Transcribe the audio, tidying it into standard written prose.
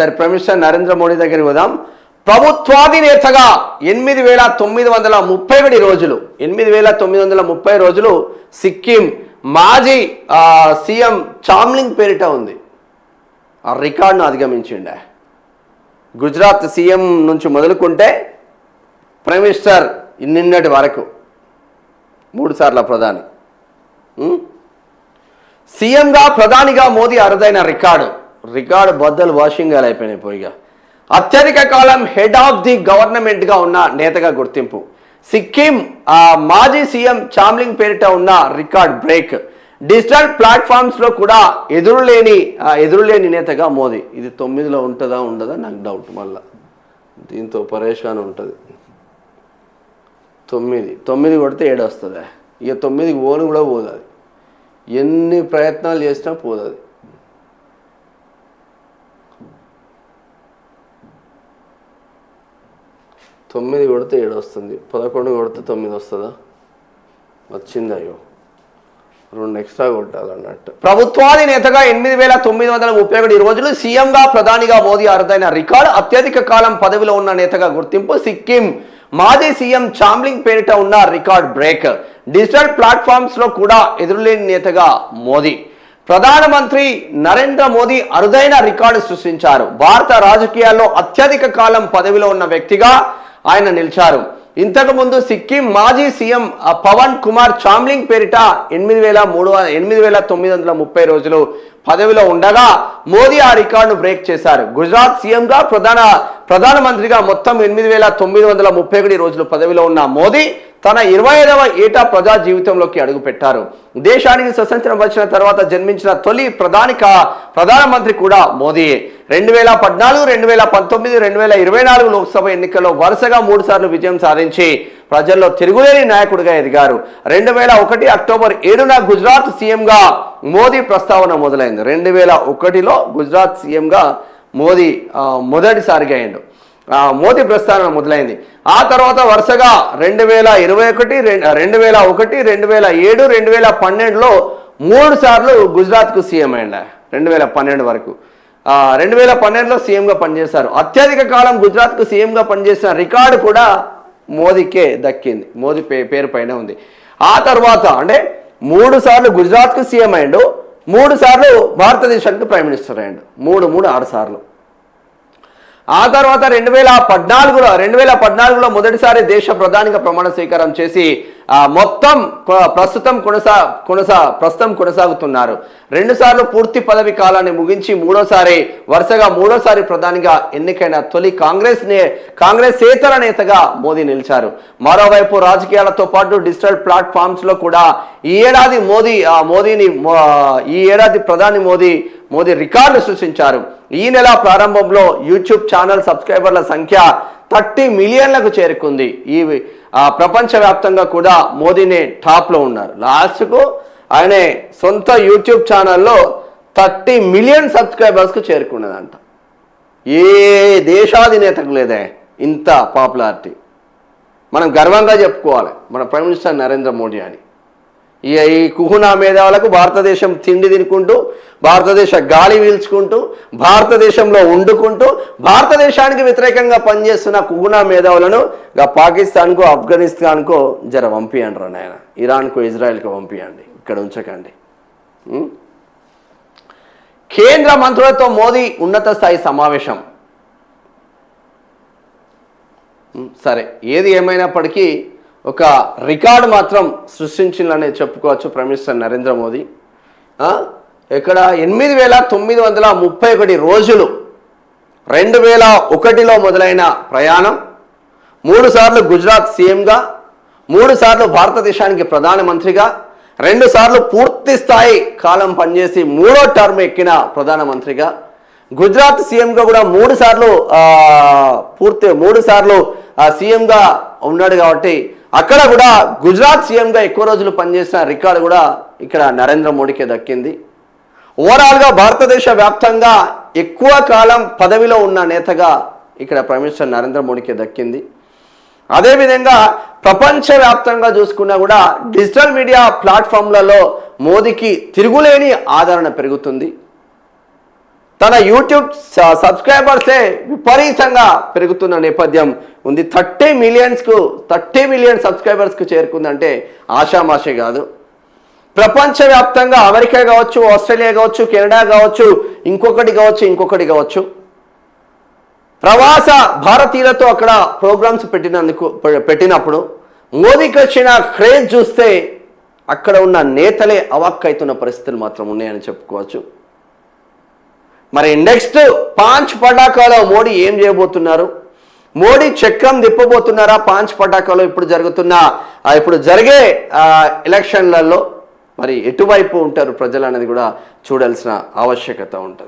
సరే prime minister Narendra Modi దగ్గరికి పోదాం. ప్రభుత్వాధినేతగా 8,931 రోజులు 8,930 రోజులు సిక్కిం మాజీ సీఎం చామ్లింగ్ పేరిట ఉంది. ఆ రికార్డును అధిగమించిండే. గుజరాత్ సీఎం నుంచి మొదలుకుంటే ప్రైమ్ మినిస్టర్ నిన్నటి వరకు 3 సార్ల ప్రధాని, సీఎంగా ప్రధానిగా మోదీ అరుదైన రికార్డు బద్దలు వాషింగ్ అయిపోయినాయి. పోయిగా అత్యధిక కాలం హెడ్ ఆఫ్ ది గవర్నమెంట్గా ఉన్న నేతగా గుర్తింపు. సిక్కిం మాజీ సీఎం చామ్లింగ్ పేరిట ఉన్న రికార్డ్ బ్రేక్. డిజిటల్ ప్లాట్ఫామ్స్లో కూడా ఎదురులేని నేతగా మోదీ. ఇది 9లో ఉంటుందా ఉండదా నాకు డౌట్. మళ్ళా దీంతో పరేషాన్ ఉంటుంది. 9 కొడితే 7 వస్తుంది. ఇక 9కి ఓను కూడా పోదు. అది ఎన్ని ప్రయత్నాలు చేసినా పోదు. అది 9 కొడితే 7 వస్తుంది. 11 కొడితే 9 వస్తుందా? వచ్చింది. అయ్యో 2 ఎక్స్ట్రా కొట్టాలన్నట్టు. ప్రభుత్వాధినేతగా 8,931 రోజులు సీఎంగా ప్రధానిగా మోదీ అరుదైన రికార్డు. అత్యధిక కాలం పదవిలో ఉన్న నేతగా గుర్తింపు. సిక్కిం మాజీ సీఎం చామ్లింగ్ పేరిట ఉన్న రికార్డ్ బ్రేక్. డిజిటల్ ప్లాట్ఫామ్స్లో కూడా ఎదురులేని నేతగా మోదీ. ప్రధానమంత్రి నరేంద్ర మోదీ అరుదైన రికార్డు సృష్టించారు. భారత రాజకీయాల్లో అత్యధిక కాలం పదవిలో ఉన్న వ్యక్తిగా ఆయన నిలిచారు. ఇంతకుముందు సిక్కిం మాజీ సీఎం పవన్ కుమార్ చామ్లింగ్ పేరిట 8,930 రోజులు పదవిలో ఉండగా మోదీ ఆ రికార్డును బ్రేక్ చేశారు. గుజరాత్ సీఎంగా ప్రధానమంత్రిగా మొత్తం 8,931 రోజులు పదవిలో ఉన్న మోదీ తన 25వ ఏట ప్రజా జీవితంలోకి అడుగుపెట్టారు. దేశానికి స్వతంత్రం వచ్చిన తర్వాత జన్మించిన తొలి ప్రధానమంత్రి కూడా మోదీయే. 2014, 2019, 2024 లోక్సభ ఎన్నికల్లో వరుసగా 3 సార్లు విజయం సాధించి ప్రజల్లో తిరుగులేని నాయకుడిగా ఎదిగారు. 2001 అక్టోబర్ 7న గుజరాత్ సీఎంగా మోదీ ప్రస్తావన మొదలైంది. 2001లో గుజరాత్ సీఎంగా మోదీ మొదటిసారిగా అయ్యిండు. మోదీ ప్రస్థానం మొదలైంది. ఆ తర్వాత వరుసగా 2021, 2007, 2012లో 3 సార్లు గుజరాత్కు సీఎం అయ్యిండు. 2012 వరకు 2012లో సీఎంగా పనిచేశారు. అత్యధిక కాలం గుజరాత్కు సీఎంగా పనిచేసిన రికార్డు కూడా మోదీకే దక్కింది. మోదీ పేరు పైన ఉంది. ఆ తర్వాత అంటే 3 సార్లు గుజరాత్కు సీఎం అయ్యిండు, 3 సార్లు భారతదేశానికి ప్రైమ్ మినిస్టర్ అయ్యిండు. 6 సార్లు. ఆ తర్వాత 2014లో మొదటిసారి దేశ ప్రధానిగా ప్రమాణ స్వీకారం చేసి మొత్తం ప్రస్తుతం కొనసాగుతున్నారు. 2 సార్లు పూర్తి పదవి కాలాన్ని ముగించి వరుసగా మూడోసారి ప్రధానిగా ఎన్నికైన తొలి కాంగ్రెసేతర నేతగా మోదీ నిలిచారు. మరోవైపు రాజకీయాలతో పాటు డిజిటల్ ప్లాట్ఫామ్స్ లో కూడా ఈ ఏడాది ప్రధాని మోదీ రికార్డు సృష్టించారు. ఈ నెల ప్రారంభంలో యూట్యూబ్ ఛానల్ సబ్స్క్రైబర్ల సంఖ్య 30 మిలియన్లకు చేరుకుంది. ఈ ప్రపంచవ్యాప్తంగా కూడా మోదీనే టాప్లో ఉన్నారు. లాస్ట్కు ఆయన సొంత యూట్యూబ్ ఛానల్లో 30 మిలియన్ సబ్స్క్రైబర్స్కు చేరుకున్నదంట. ఏ దేశాధినేతకు లేదే ఇంత పాపులారిటీ. మనం గర్వంగా చెప్పుకోవాలి మన ప్రైమ్ మినిస్టర్ నరేంద్ర మోడీ అని. ఈ కుహునా మేధావులకు భారతదేశం తిండి తినుకుంటూ, భారతదేశ గాలి పీల్చుకుంటూ, భారతదేశంలో వండుకుంటూ, భారతదేశానికి వ్యతిరేకంగా పనిచేస్తున్న కుహునా మేధావులను పాకిస్తాన్కో, ఆఫ్ఘనిస్తాన్కో జర పంపియండి రా నాయన. ఇరాన్కో, ఇజ్రాయెల్కో పంపియండి, ఇక్కడ ఉంచకండి. కేంద్ర మంత్రులతో మోదీ ఉన్నత స్థాయి సమావేశం. సరే, ఏది ఏమైనప్పటికీ ఒక రికార్డు మాత్రం సృష్టించిందనే చెప్పుకోవచ్చు ప్రైమ్ మినిస్టర్ నరేంద్ర మోదీ. ఇక్కడ 8,931 రోజులు 2001లో మొదలైన ప్రయాణం, 3 సార్లు గుజరాత్ సీఎంగా, 3 సార్లు భారతదేశానికి ప్రధానమంత్రిగా, 2 సార్లు పూర్తి స్థాయి కాలం పనిచేసి 3వ టర్మ్ ఎక్కిన ప్రధానమంత్రిగా, గుజరాత్ సీఎంగా కూడా 3 సార్లు సీఎంగా ఉన్నాడు. కాబట్టి అక్కడ కూడా గుజరాత్ సీఎంగా ఎక్కువ రోజులు పనిచేసిన రికార్డు కూడా ఇక్కడ నరేంద్ర మోడీకే దక్కింది. ఓవరాల్గా భారతదేశ వ్యాప్తంగా ఎక్కువ కాలం పదవిలో ఉన్న నేతగా ఇక్కడ ప్రైమ్ మినిస్టర్ నరేంద్ర మోడీకే దక్కింది. అదేవిధంగా ప్రపంచవ్యాప్తంగా చూసుకున్నా కూడా డిజిటల్ మీడియా ప్లాట్ఫామ్లలో మోదీకి తిరుగులేని ఆదరణ పెరుగుతుంది. తన యూట్యూబ్ సబ్స్క్రైబర్సే విపరీతంగా పెరుగుతున్న నేపథ్యం ఉంది. 30 మిలియన్ సబ్స్క్రైబర్స్కు చేరుకుందంటే ఆషామాషి కాదు. ప్రపంచవ్యాప్తంగా అమెరికా కావచ్చు, ఆస్ట్రేలియా కావచ్చు, కెనడా కావచ్చు, ఇంకొకటి కావచ్చు ప్రవాస భారతీయులతో అక్కడ ప్రోగ్రామ్స్ పెట్టినప్పుడు మోదీకి వచ్చిన క్రేజ్ చూస్తే అక్కడ ఉన్న నేతలే అవాక్కైతున్న పరిస్థితులు మాత్రం ఉన్నాయని చెప్పుకోవచ్చు. మరి నెక్స్ట్ 5 పటాకాలో మోడీ ఏం చేయబోతున్నారు? మోడీ చక్రం తిప్పబోతున్నారా 5 పటాకాలో ఇప్పుడు జరిగే ఎలక్షన్లలో మరి ఎటువైపు ఉంటారు ప్రజలు అనేది కూడా చూడాల్సిన ఆవశ్యకత ఉంటుంది.